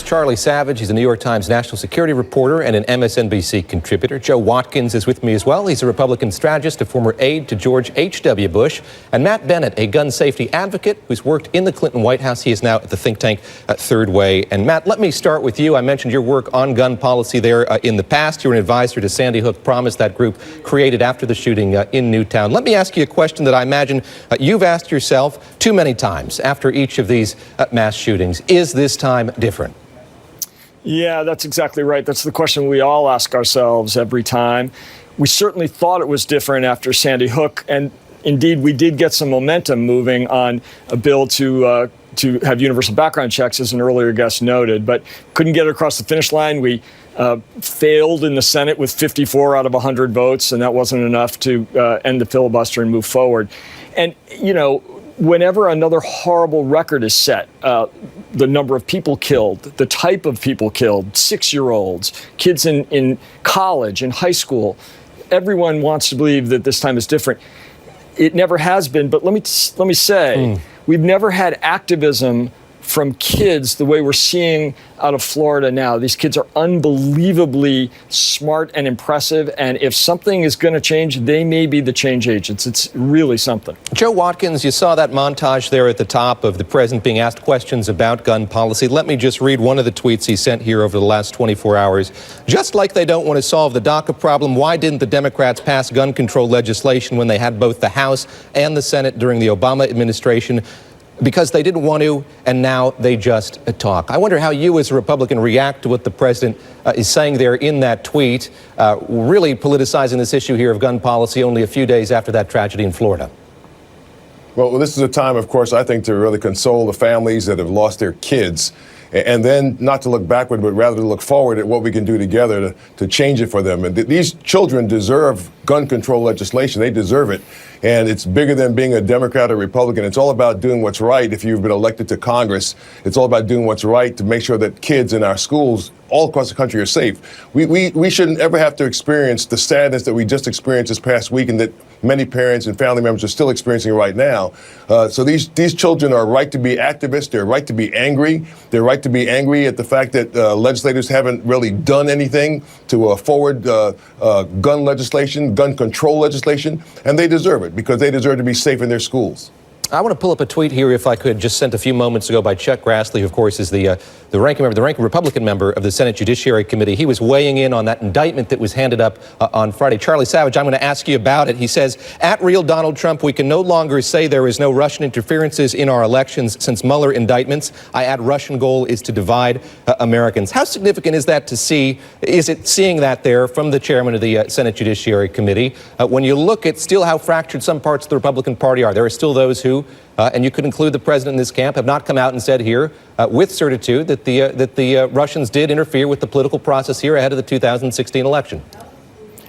Charlie Savage. He's a New York Times national security reporter and an MSNBC contributor. Joe Watkins is with me as well. He's a Republican strategist, a former aide to George H.W. Bush. And Matt Bennett, a gun safety advocate who's worked in the Clinton White House. He is now at the think tank Third Way. And Matt, let me start with you. I mentioned your work on gun policy there in the past. You're an advisor to Sandy Hook Promise, that group created after the shooting in Newtown. Let me ask you a question that I imagine you've asked yourself too many times after each of these mass shootings. Is this time different? Yeah, that's exactly right. That's the question we all ask ourselves every time. We certainly thought it was different after Sandy Hook, and indeed we did get some momentum moving on a bill to have universal background checks, as an earlier guest noted, but couldn't get it across the finish line. We failed in the Senate with 54 out of 100 votes, and that wasn't enough to end the filibuster and move forward. And, you know, whenever another horrible record is set, the number of people killed, the type of people killed, 6-year-olds, kids in college, in high school, everyone wants to believe that this time is different. It never has been, but let me say, we've never had activism from kids the way we're seeing out of Florida now. These kids are unbelievably smart and impressive, and if something is going to change, they may be the change agents. It's really something. Joe Watkins, you saw that montage there at the top of the president being asked questions about gun policy. Let me just read one of the tweets he sent here over the last 24 hours. Just like they don't want to solve the DACA problem, why didn't the Democrats pass gun control legislation when they had both the House and the Senate during the Obama administration? Because they didn't want to, and now they just talk. I wonder how you as a Republican react to what the president is saying there in that tweet, really politicizing this issue here of gun policy only a few days after that tragedy in Florida. Well, this is a time, of course, I think, to really console the families that have lost their kids, and then not to look backward, but rather to look forward at what we can do together to change it for them. And these children deserve gun control legislation. They deserve it. And it's bigger than being a Democrat or Republican. It's all about doing what's right if you've been elected to Congress. It's all about doing what's right to make sure that kids in our schools all across the country are safe. We shouldn't ever have to experience the sadness that we just experienced this past week, and that many parents and family members are still experiencing right now. So these children are right to be activists. They're right to be angry. They're right to be angry at the fact that legislators haven't really done anything to forward gun legislation, gun control legislation, and they deserve it because they deserve to be safe in their schools. I want to pull up a tweet here, if I could, just sent a few moments ago by Chuck Grassley, who, of course, is the ranking Republican member of the Senate Judiciary Committee. He was weighing in on that indictment that was handed up on Friday. Charlie Savage, I'm going to ask you about it. He says, at real Donald Trump, we can no longer say there is no Russian interferences in our elections since Mueller indictments. I add, Russian goal is to divide Americans. How significant is that to see? Is it seeing that there from the chairman of the Senate Judiciary Committee? When you look at still how fractured some parts of the Republican Party are, there are still those who, and you could include the president in this camp, have not come out and said here with certitude that the Russians did interfere with the political process here ahead of the 2016 election.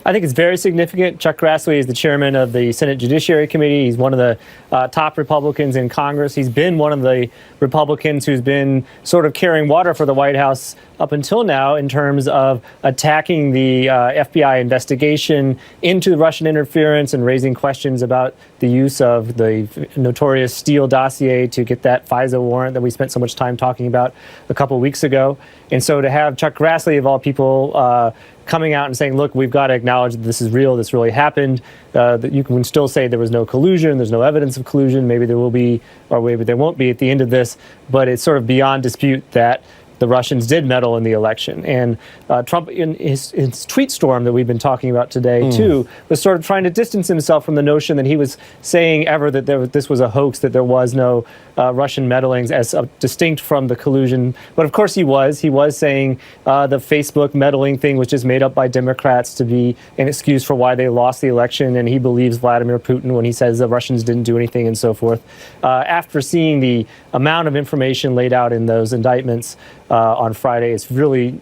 I think it's very significant. Chuck Grassley is the chairman of the Senate Judiciary Committee. He's one of the top Republicans in Congress. He's been one of the Republicans who's been sort of carrying water for the White House up until now in terms of attacking the FBI investigation into Russian interference and raising questions about the use of the notorious Steele dossier to get that FISA warrant that we spent so much time talking about a couple of weeks ago. And so to have Chuck Grassley, of all people, coming out and saying, look, we've got to acknowledge that this is real, this really happened, that you can still say there was no collusion, there's no evidence of collusion, maybe there will be, or maybe there won't be at the end of this, but it's sort of beyond dispute that the Russians did meddle in the election. And Trump, in his tweet storm that we've been talking about today, too, was sort of trying to distance himself from the notion that he was saying ever that this was a hoax, that there was no Russian meddling as distinct from the collusion. But of course he was. He was saying the Facebook meddling thing was just made up by Democrats to be an excuse for why they lost the election. And he believes Vladimir Putin when he says the Russians didn't do anything and so forth. After seeing the amount of information laid out in those indictments on Friday, it's really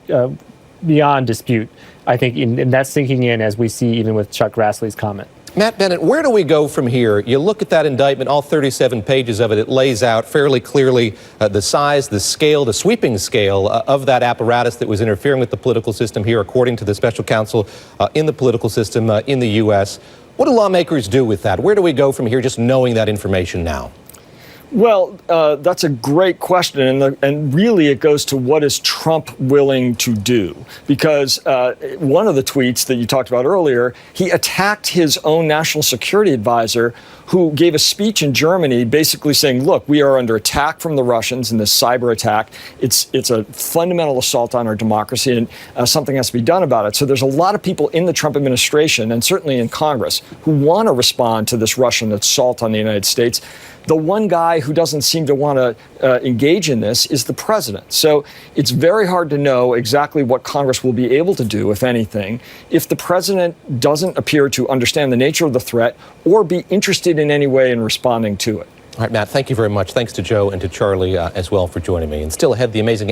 beyond dispute, I think, and that's sinking in as we see even with Chuck Grassley's comment. Matt Bennett, where do we go from here? You look at that indictment, all 37 pages of it, it lays out fairly clearly the size, the scale, the sweeping scale of that apparatus that was interfering with the political system here, according to the special counsel in the political system in the U.S. What do lawmakers do with that? Where do we go from here just knowing that information now? Well, that's a great question, and really it goes to what is Trump willing to do? Because one of the tweets that you talked about earlier, he attacked his own national security advisor, who gave a speech in Germany basically saying, look, we are under attack from the Russians in this cyber attack. It's a fundamental assault on our democracy, and something has to be done about it. So there's a lot of people in the Trump administration, and certainly in Congress, who want to respond to this Russian assault on the United States. The one guy who doesn't seem to want to engage in this is the president. So it's very hard to know exactly what Congress will be able to do, if anything, if the president doesn't appear to understand the nature of the threat or be interested in any way in responding to it. All right, Matt, thank you very much. Thanks to Joe and to Charlie as well for joining me. And still ahead, the amazing